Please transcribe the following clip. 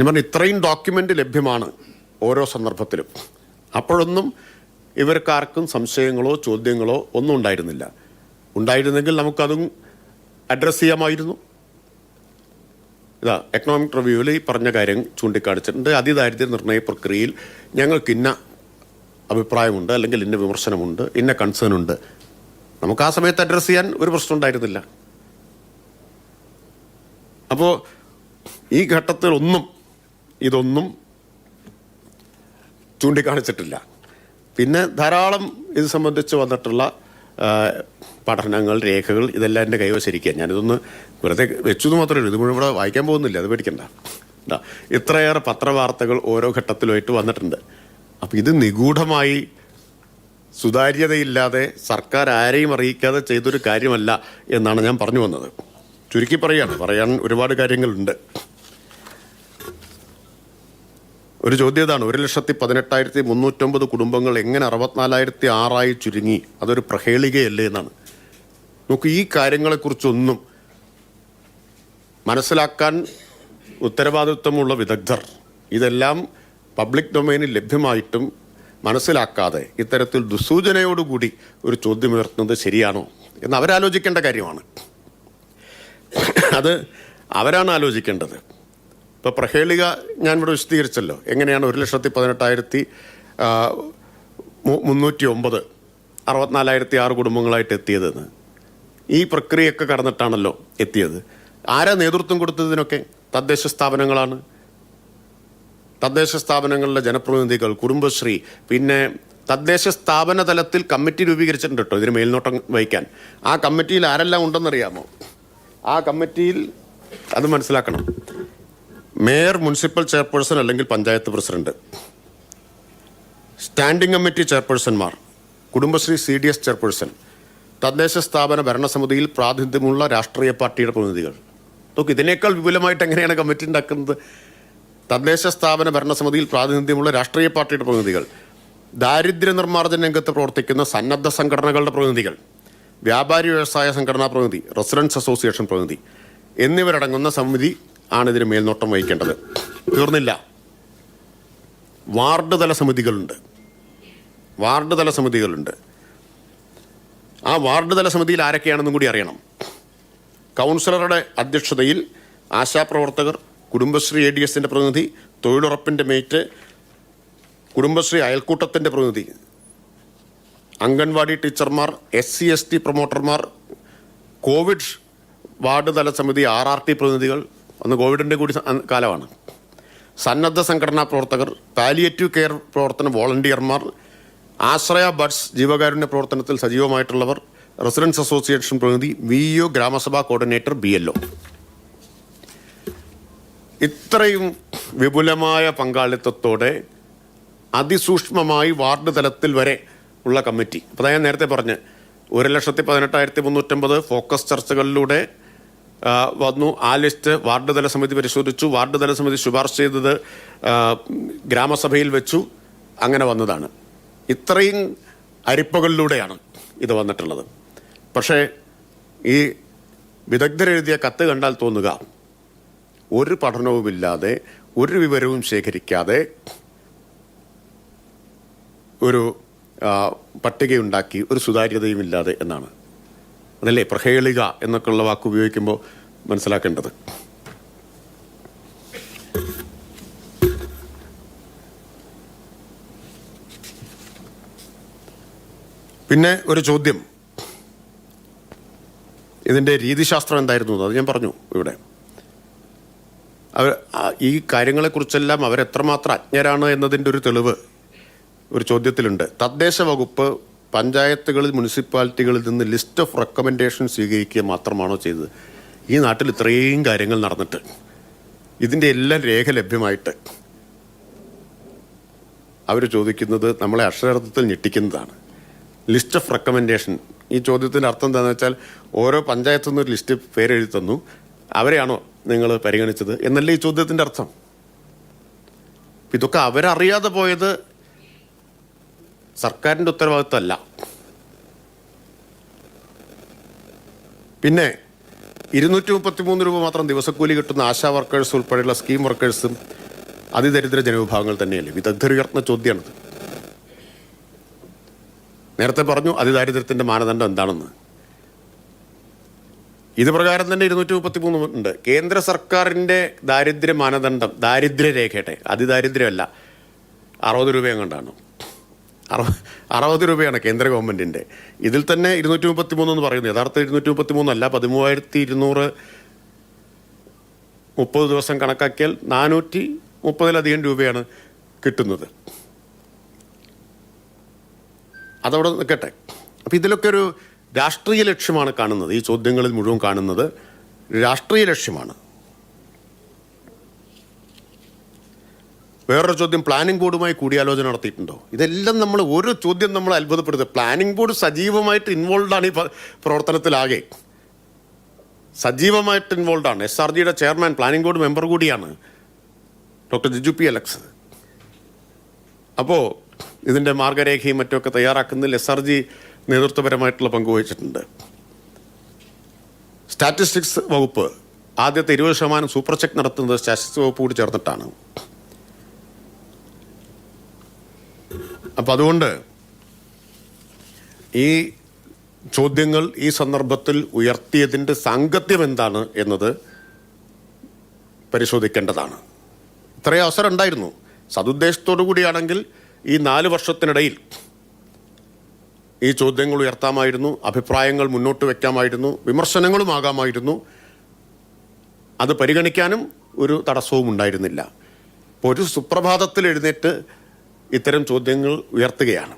ഞാൻ പറഞ്ഞു ഇത്രയും ഡോക്യുമെൻ്റ് ലഭ്യമാണ് ഓരോ സന്ദർഭത്തിലും. അപ്പോഴൊന്നും ഇവർക്കാർക്കും സംശയങ്ങളോ ചോദ്യങ്ങളോ ഒന്നും ഉണ്ടായിരുന്നില്ല. ഉണ്ടായിരുന്നെങ്കിൽ നമുക്കതും അഡ്രസ്സ് ചെയ്യാമായിരുന്നു. ഇതാ എക്കണോമിക് റിവ്യൂവിൽ ഈ പറഞ്ഞ കാര്യം ചൂണ്ടിക്കാണിച്ചിട്ടുണ്ട്. അതിദാരിദ്ര്യ നിർണയ പ്രക്രിയയിൽ ഞങ്ങൾക്ക് ഇന്ന അഭിപ്രായമുണ്ട്, അല്ലെങ്കിൽ ഇന്ന വിമർശനമുണ്ട്, ഇന്ന കൺസേൺ ഉണ്ട്. നമുക്ക് ആ സമയത്ത് അഡ്രസ്സ് ചെയ്യാൻ ഒരു പ്രശ്നം ഉണ്ടായിരുന്നില്ല. അപ്പോൾ ഈ ഘട്ടത്തിൽ ഇതൊന്നും ചൂണ്ടിക്കാണിച്ചിട്ടില്ല. പിന്നെ ധാരാളം ഇത് സംബന്ധിച്ച് വന്നിട്ടുള്ള പഠനങ്ങൾ, രേഖകൾ ഇതെല്ലാം എൻ്റെ കൈവശിരിക്കുക. ഞാനിതൊന്ന് വെറുതെ വെച്ചു എന്ന് മാത്രമേ ഉള്ളൂ. ഇത് മുഴുവൻ ഇവിടെ വായിക്കാൻ പോകുന്നില്ല, അത് പേടിക്കണ്ട. ഇത്രയേറെ പത്രവാർത്തകൾ ഓരോ ഘട്ടത്തിലുമായിട്ട് വന്നിട്ടുണ്ട്. അപ്പം ഇത് നിഗൂഢമായി സുതാര്യതയില്ലാതെ സർക്കാർ ആരെയും അറിയിക്കാതെ ചെയ്തൊരു കാര്യമല്ല എന്നാണ് ഞാൻ പറഞ്ഞു വന്നത്. ചുരുക്കി പറയാൻ ഒരുപാട് കാര്യങ്ങളുണ്ട്. ഒരു ചോദ്യം ഇതാണ്: 1,18,309 കുടുംബങ്ങൾ എങ്ങനെ 64,006 ചുരുങ്ങി? അതൊരു പ്രഹേളികയല്ലേ എന്നാണ്. നമുക്ക് ഈ കാര്യങ്ങളെക്കുറിച്ചൊന്നും മനസ്സിലാക്കാൻ ഉത്തരവാദിത്വമുള്ള വിദഗ്ധർ ഇതെല്ലാം പബ്ലിക് ഡൊമൈനിൽ ലഭ്യമായിട്ടും മനസ്സിലാക്കാതെ ഇത്തരത്തിൽ ദുസ്സൂചനയോടുകൂടി ഒരു ചോദ്യമുയർത്തുന്നത് ശരിയാണോ എന്ന് അവരാലോചിക്കേണ്ട കാര്യമാണ്. അത് അവരാണ് ആലോചിക്കേണ്ടത്. ഇപ്പോൾ പ്രഹേളിക ഞാൻ ഇവിടെ വിശദീകരിച്ചല്ലോ, എങ്ങനെയാണ് 1,18,309 64,006 കുടുംബങ്ങളായിട്ട് എത്തിയതെന്ന്. ഈ പ്രക്രിയയൊക്കെ കടന്നിട്ടാണല്ലോ എത്തിയത്. ആരാ നേതൃത്വം കൊടുത്തതിനൊക്കെ? തദ്ദേശ സ്ഥാപനങ്ങളാണ്. തദ്ദേശ സ്ഥാപനങ്ങളിലെ ജനപ്രതിനിധികൾ, കുടുംബശ്രീ, പിന്നെ തദ്ദേശ സ്ഥാപന തലത്തിൽ കമ്മിറ്റി രൂപീകരിച്ചിട്ടുണ്ട് കേട്ടോ ഇതിന് മേൽനോട്ടം വഹിക്കാൻ. ആ കമ്മിറ്റിയിൽ ആരെല്ലാം ഉണ്ടെന്നറിയാമോ? ആ കമ്മിറ്റിയിൽ അത് മനസ്സിലാക്കണം: മേയർ, മുനിസിപ്പൽ ചെയർപേഴ്സൺ അല്ലെങ്കിൽ പഞ്ചായത്ത് പ്രസിഡന്റ്, സ്റ്റാൻഡിംഗ് കമ്മിറ്റി ചെയർപേഴ്സൺമാർ, കുടുംബശ്രീ CDS ചെയർപേഴ്സൺ, തദ്ദേശ സ്ഥാപന ഭരണസമിതിയിൽ പ്രാതിനിധ്യമുള്ള രാഷ്ട്രീയ പാർട്ടിയുടെ പ്രതിനിധികൾ. നോക്ക്, ഇതിനേക്കാൾ വിപുലമായിട്ട് എങ്ങനെയാണ് കമ്മിറ്റി ഉണ്ടാക്കുന്നത്? തദ്ദേശ സ്ഥാപന ഭരണസമിതിയിൽ പ്രാതിനിധ്യമുള്ള രാഷ്ട്രീയ പാർട്ടിയുടെ പ്രതിനിധികൾ, ദാരിദ്ര്യ നിർമ്മാർജ്ജന രംഗത്ത് പ്രവർത്തിക്കുന്ന സന്നദ്ധ സംഘടനകളുടെ പ്രതിനിധികൾ, വ്യാപാരി വ്യവസായ സംഘടനാ പ്രതിനിധി, റെസിഡൻസ് അസോസിയേഷൻ പ്രതിനിധി എന്നിവരടങ്ങുന്ന സമിതി ആണ് ഇതിന് മേൽനോട്ടം വഹിക്കേണ്ടത്. തീർന്നില്ല, വാർഡ് തല സമിതികളുണ്ട്. ആ വാർഡ് തല സമിതിയിൽ ആരൊക്കെയാണെന്നും കൂടി അറിയണം. കൗൺസിലറുടെ അധ്യക്ഷതയിൽ ആശാപ്രവർത്തകർ, കുടുംബശ്രീ ADSന്റെ പ്രതിനിധി, തൊഴിലുറപ്പിൻ്റെ മേറ്റ്, കുടുംബശ്രീ അയൽക്കൂട്ടത്തിൻ്റെ പ്രതിനിധി, അംഗൻവാടി ടീച്ചർമാർ, SC/ST പ്രൊമോട്ടർമാർ, കോവിഡ് വാർഡ് തല സമിതി RRT പ്രതിനിധികൾ, അന്ന് കോവിഡിൻ്റെ കൂടി കാലമാണ്, സന്നദ്ധ സംഘടനാ പ്രവർത്തകർ, പാലിയേറ്റീവ് കെയർ പ്രവർത്തന വോളണ്ടിയർമാർ, ആശ്രയ ബഡ്സ് ജീവകാരുണ്യ പ്രവർത്തനത്തിൽ സജീവമായിട്ടുള്ളവർ, റെസിഡൻസ് അസോസിയേഷൻ പ്രതിനിധി, VEO, ഗ്രാമസഭാ കോർഡിനേറ്റർ, BLO. ഇത്രയും വിപുലമായ പങ്കാളിത്തത്തോടെ അതിസൂക്ഷ്മമായി വാർഡ് തലത്തിൽ വരെ ഉള്ള കമ്മിറ്റി. അപ്പോൾ ഞാൻ നേരത്തെ പറഞ്ഞ് 1,18,309 ഫോക്കസ് ചർച്ചകളിലൂടെ വന്നു. ആ ലിസ്റ്റ് വാർഡ് തല സമിതി പരിശോധിച്ചു. വാർഡ് തല സമിതി ശുപാർശ ചെയ്തത് ഗ്രാമസഭയിൽ വെച്ചു. അങ്ങനെ വന്നതാണ്. ഇത്രയും അരിപ്പകളിലൂടെയാണ് ഇത് വന്നിട്ടുള്ളത്. പക്ഷേ ഈ വിദഗ്ധരെഴുതിയ കത്ത് കണ്ടാൽ തോന്നുക ഒരു പഠനവുമില്ലാതെ, ഒരു വിവരവും ശേഖരിക്കാതെ ഒരു പട്ടികയുണ്ടാക്കി ഒരു സുതാര്യതയുമില്ലാതെ എന്നാണ്. അതല്ലേ പ്രഹേളിക എന്നൊക്കെയുള്ള വാക്ക് ഉപയോഗിക്കുമ്പോൾ മനസ്സിലാക്കേണ്ടത്. പിന്നെ ഒരു ചോദ്യം, ഇതിൻ്റെ രീതിശാസ്ത്രം എന്തായിരുന്നു? അത് ഞാൻ പറഞ്ഞു ഇവിടെ. ഈ കാര്യങ്ങളെക്കുറിച്ചെല്ലാം അവരെത്രമാത്രം അജ്ഞരാണ് എന്നതിൻ്റെ ഒരു തെളിവ് ഒരു ചോദ്യത്തിലുണ്ട്. തദ്ദേശ വകുപ്പ് പഞ്ചായത്തുകളിൽ, മുനിസിപ്പാലിറ്റികളിൽ നിന്ന് ലിസ്റ്റ് ഓഫ് റെക്കമെൻഡേഷൻ സ്വീകരിക്കുക മാത്രമാണോ ചെയ്തത്? ഈ നാട്ടിൽ ഇത്രയും കാര്യങ്ങൾ നടന്നിട്ട് ഇതിൻ്റെ എല്ലാം രേഖ ലഭ്യമായിട്ട് അവർ ചോദിക്കുന്നത് നമ്മളെ അക്ഷരാർത്ഥത്തിൽ ഞെട്ടിക്കുന്നതാണ്. List of recommendation. ഈ ചോദ്യത്തിൻ്റെ അർത്ഥം എന്താണെന്ന് വെച്ചാൽ ഓരോ പഞ്ചായത്തു നിന്നൊരു ലിസ്റ്റ് പേരെഴുതി തന്നു, അവരെയാണോ നിങ്ങൾ പരിഗണിച്ചത് എന്നല്ലേ ഈ ചോദ്യത്തിൻ്റെ അർത്ഥം. ഇതൊക്കെ അവരറിയാതെ പോയത് സർക്കാരിൻ്റെ ഉത്തരവാദിത്തമല്ല. പിന്നെ 233 രൂപ മാത്രം ദിവസക്കൂലി കിട്ടുന്ന ആശാ വർക്കേഴ്സ് ഉൾപ്പെടെയുള്ള സ്കീം വർക്കേഴ്സും അതിദരിദ്ര ജനവിഭാഗങ്ങൾ തന്നെയല്ലേ? വിദഗ്ധരുയർത്തുന്ന ചോദ്യമാണിത്. നേരത്തെ പറഞ്ഞു അതിദാരിദ്ര്യത്തിൻ്റെ മാനദണ്ഡം എന്താണെന്ന്. ഇത് പ്രകാരം തന്നെ 233 ഉണ്ട്. കേന്ദ്ര സർക്കാരിൻ്റെ ദാരിദ്ര്യ മാനദണ്ഡം, ദാരിദ്ര്യരേഖയുടെ, അതിദാരിദ്ര്യമല്ല, 60 രൂപയും കണ്ടാണ്. 60 രൂപയാണ് കേന്ദ്ര ഗവൺമെൻറ്റിൻ്റെ. ഇതിൽ തന്നെ 233 എന്ന് പറയുന്നത് യഥാർത്ഥ 233 അല്ല, 13,200 30 ദിവസം കണക്കാക്കിയാൽ 430-ലധികം രൂപയാണ് കിട്ടുന്നത്. അതവിടെ നിൽക്കട്ടെ. അപ്പം ഇതിലൊക്കെ ഒരു രാഷ്ട്രീയ ലക്ഷ്യമാണ് കാണുന്നത്. ഈ ചോദ്യങ്ങളിൽ മുഴുവൻ കാണുന്നത് രാഷ്ട്രീയ ലക്ഷ്യമാണ്. വേറൊരു ചോദ്യം, പ്ലാനിംഗ് ബോർഡുമായി കൂടിയാലോചന നടത്തിയിട്ടുണ്ടോ? ഇതെല്ലാം നമ്മൾ ഓരോ ചോദ്യം നമ്മൾ അത്ഭുതപ്പെടുത്തുക. പ്ലാനിംഗ് ബോർഡ് സജീവമായിട്ട് ഇൻവോൾവാണ് ഈ പ്രവർത്തനത്തിലാകെ. സജീവമായിട്ട് ഇൻവോൾവാണ്. SRGയുടെ ചെയർമാൻ പ്ലാനിംഗ് ബോർഡ് മെമ്പർ കൂടിയാണ് ഡോക്ടർ ജിജു പി അലക്സ്. അപ്പോൾ ഇതിൻ്റെ മാർഗരേഖയും മറ്റുമൊക്കെ തയ്യാറാക്കുന്നതിൽ SRG നേതൃത്വപരമായിട്ടുള്ള പങ്ക് വഹിച്ചിട്ടുണ്ട്. സ്റ്റാറ്റിസ്റ്റിക്സ് വകുപ്പ് ആദ്യത്തെ 20% സൂപ്പർ ചെക്ക് നടത്തുന്നത് സ്റ്റാറ്റിസ്റ്റിക്സ് വകുപ്പ് കൂടി ചേർന്നിട്ടാണ്. അപ്പം അതുകൊണ്ട് ഈ ചോദ്യങ്ങൾ ഈ സന്ദർഭത്തിൽ ഉയർത്തിയതിൻ്റെ സാങ്കത്യം എന്താണ് എന്നത് പരിശോധിക്കേണ്ടതാണ്. ഇത്രയും അവസരം ഉണ്ടായിരുന്നു. സതുദ്ദേശത്തോടു കൂടിയാണെങ്കിൽ ഈ 4 വർഷത്തിനിടയിൽ ഈ ചോദ്യങ്ങൾ ഉയർത്താമായിരുന്നു, അഭിപ്രായങ്ങൾ മുന്നോട്ട് വയ്ക്കാമായിരുന്നു, വിമർശനങ്ങളുമാകാമായിരുന്നു. അത് പരിഗണിക്കാനും ഒരു തടസ്സവും ഉണ്ടായിരുന്നില്ല. ഇപ്പോൾ ഒരു സുപ്രഭാതത്തിൽ എഴുന്നേറ്റ് ഇത്തരം ചോദ്യങ്ങൾ ഉയർത്തുകയാണ്.